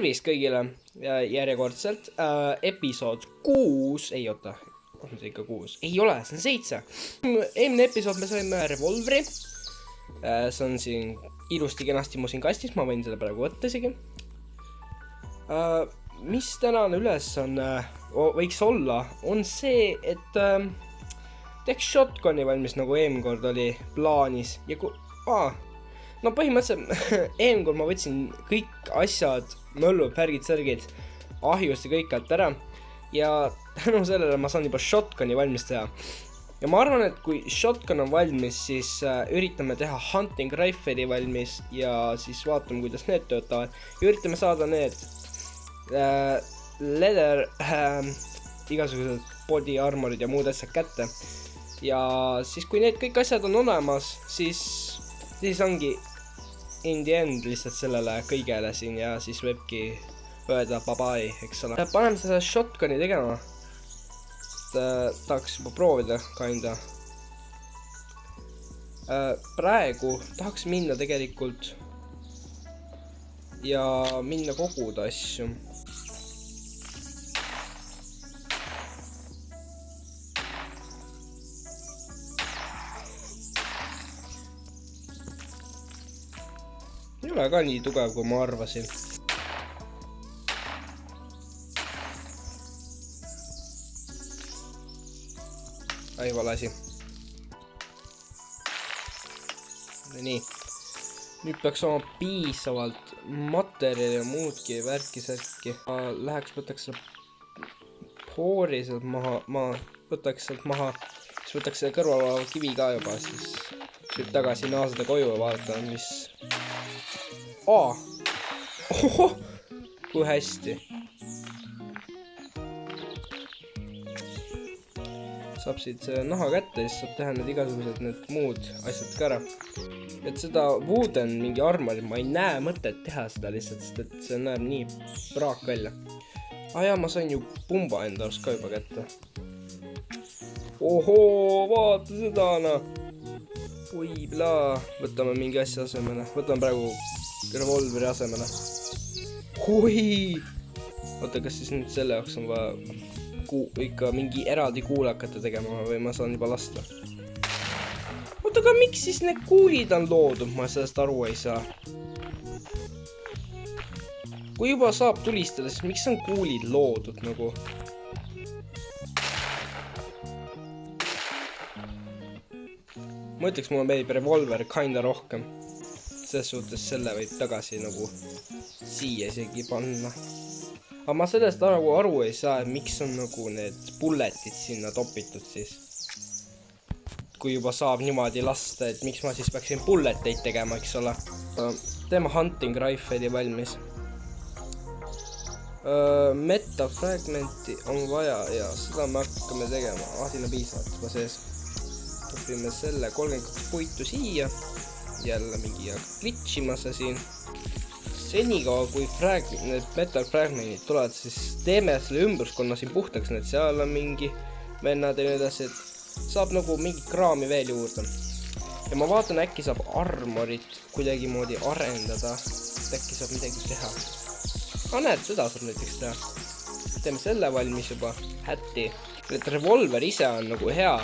Tervist kõigile järjekordselt. Episood 6, ei oota, on see ikka 6? Ei ole, see on 7. Eelmine episood me saime revolvri. See on siin ilusti kenasti mu siin kastis, ma võin selle praegu võtta isegi. Mis tänane ülesanne võiks olla, on see, et teeks shotguni valmis, nagu eelmine kord oli plaanis. Ja no põhimõtteliselt eelmine kord ma võtsin kõik asjad, möllud, pärgid, särgid, ahjust ja kõik alt ära. Ja tänu sellele ma saan juba shotguni valmis teha. Ja ma arvan, et kui shotgun on valmis, siis üritame teha hunting rifle'i valmis ja siis vaatame, kuidas need töötavad. Ja üritame saada need leather, igasugused body armorid ja muud asjad kätte. Ja siis kui need kõik asjad on olemas, siis ongi in the end lihtsalt sellele kõigele siin ja siis võibki öelda bye-bye, eks ole. Paneme seda shotguni tegema. Tahaks juba proovida kinda. Praegu tahaks minna tegelikult ja minna koguda asju. Ei ole ka nii tugev, kui ma arvasin. Ai vale asi. Nii. Nüüd peaks olema piisavalt materjali ja muudki värki-särki. Läheks, võtaks selle poori sealt maha, võtaks sealt maha, siis võtaks selle kõrval kivi ka juba, siis nüüd tagasi naaseda koju ja vaadata, mis... Ohoh! Kui hästi. Saab siit naha kätte, siis saab teha need igasugused need muud asjad ka ära. Et seda wooden mingi armorid, ma ei näe mõtet teha seda lihtsalt, sest et see näeb nii praak välja. Ja ma sain ju pumba enda arust ka juba kätte. Ohoo, vaata seda, Oi, blaa. Võtame mingi asja asemele. Võtame praegu revolveri asemele. Oi! Oota, kas siis nüüd selle jaoks on vaja ikka mingi eraldi kuulakate tegema või ma saan juba lasta? Oota, aga miks siis need kuulid on loodud? Ma sellest aru ei saa. Kui juba saab tulistada, siis miks on kuulid loodud nagu? Ma ütleks, mul meeldib revolver kinda rohkem. Selles suhtes selle võib tagasi nagu siia isegi panna. Aga ma sellest aru ei saa, et miks on nagu need bulletid sinna topitud siis. Kui juba saab niimoodi lasta, et miks ma siis peaksin bulleteid tegema, eks ole. Teeme hunting rifle'i valmis. Metal fragmenti on vaja ja seda me hakkame tegema. Siin on piisavalt juba sees. Topime selle 32 puitu siia. Jälle mingi glitchima see siin. Senikaua kui need metal fragmentid tulevad, siis teeme selle ümbruskonna siin puhtaks, need seal on mingi vennad ja nüüd asjad. Saab nagu mingi kraami veel juurde. Ja ma vaatan, äkki saab armorit kuidagi moodi arendada. Äkki saab midagi teha. Näed, seda saab näiteks teha. Teeme selle valmis juba. Hätti. Et revolver ise on nagu hea,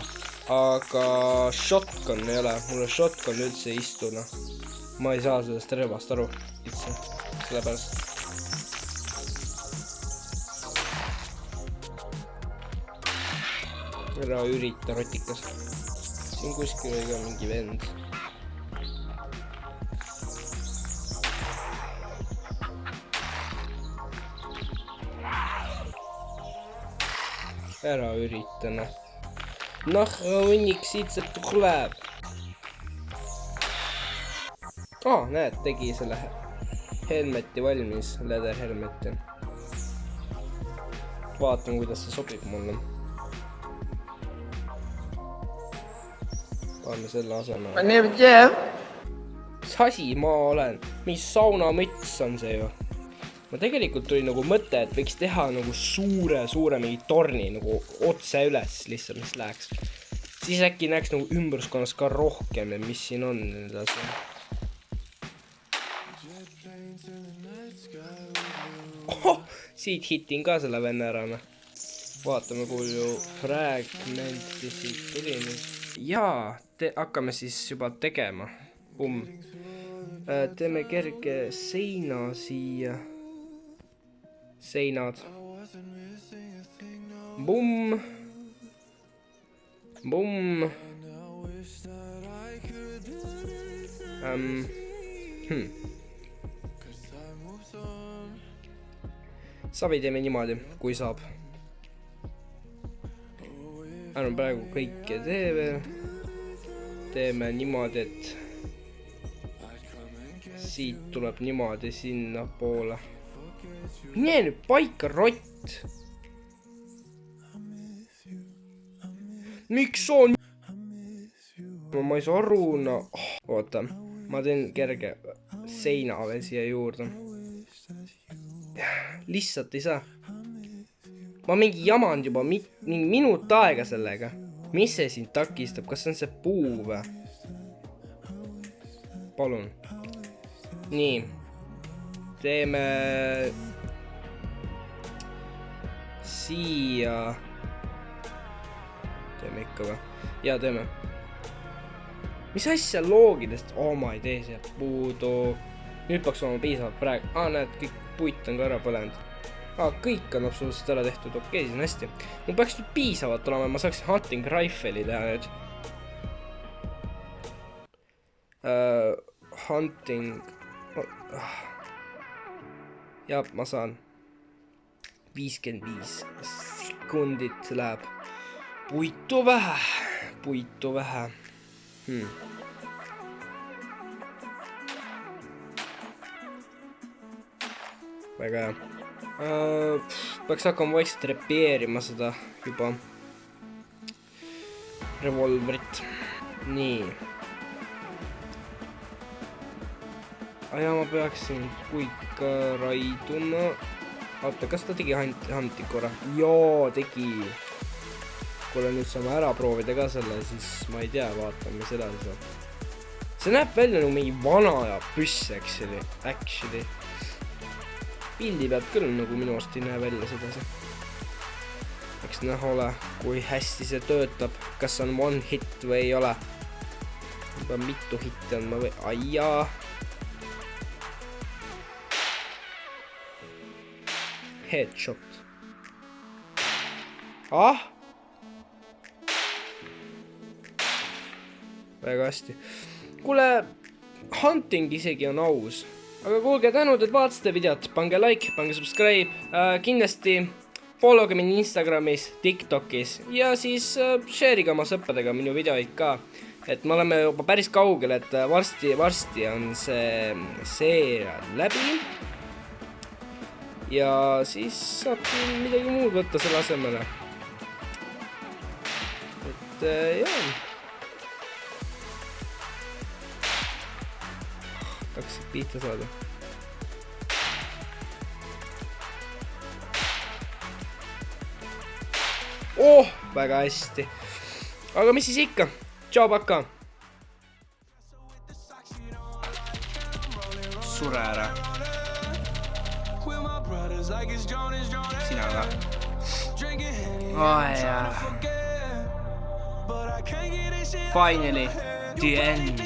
aga shotgun ei ole. Mulle shotgun üldse ei istu, Ma ei saa sellest relvast aru. Sellepärast. Ära ürita rotikas. Siin kuskil oli ka mingi vend. Ära ürita, õnnik siit see tuleb. Näed, tegi selle helmeti valmis, leather helmeti. Vaatame, kuidas see sobib mulle. Paneme selle asemele. My name is Jeff. Mis asi ma olen? Mis saunamüts on see ju? Ma tegelikult tuli nagu mõte, et võiks teha nagu suure mingi torni nagu otse üles lihtsalt, mis läheks. Siis äkki näeks nagu ümbruskonnas ka rohkem ja mis siin on edasi. Siit hitin ka selle venna ära. Vaatame, kui ju fragmenti siit tuli nüüd. Jaa, hakkame siis juba tegema. Teeme kerge seina siia. Seinad. Bumm. Savi teeme niimoodi, kui saab. Annan praegu kõike teeme niimoodi, et siit tuleb niimoodi sinna poole. Mine nüüd paika, rott! Miks on? Ma ei saa aru, oota, ma teen kerge seina veel siia juurde. Lihtsalt ei saa. Ma mingi jamand juba mingi minut aega sellega. Mis see siin takistab? Kas see on see puu või? Palun. Nii. Teeme siia. Teeme ikka või? Jaa, teeme. Mis asja loogidest? Ma ei tee see puudu. Nüüd peaks olema piisavalt praegu. Näed, kõik puit on ka ära põlenud. Kõik on absoluutselt ära tehtud. Okei, see on hästi. Mul peaks nüüd piisavalt olema. Ma saaks hunting rifle'i teha nüüd. Hunting. Ja, ma saan 55 sekundit läheb. Puitu vähe. Väga hea. Peaks hakkama vaikselt repeerima seda juba revolverit. Nii. Ja ma peaksin puika raiduma. Oota, kas ta tegi hanti korra? Joo, tegi. Kuule, nüüd saame ära proovida ka selle, siis ma ei tea, vaatame mis edasi saab. See näeb välja nagu mingi vana ja püss, actually. Pildi pealt küll nagu minu arust ei näe välja sedasi. Eks näha ole, kui hästi see töötab, kas on one hit või ei ole. Juba mitu hitti on ma või... Aijaa. Headshot. Väga hästi. Kuule, hunting isegi on aus. Aga kuulge, tänud, et vaatasite videot. Pange like, pange subscribe. Kindlasti followge mind Instagramis, TikTokis ja siis share'iga oma sõppedega minu videoid ka. Et me oleme juba päris kaugel, et varsti on see seeria läbi. Ja siis saab midagi muud võtta selle asemele. Et jah. Tahaks pihta saada. Väga hästi. Aga mis siis ikka? Tšau, pakka! Sure ära. Sina ka. Jaa. Finally, the end.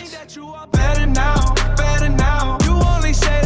Better now, you only say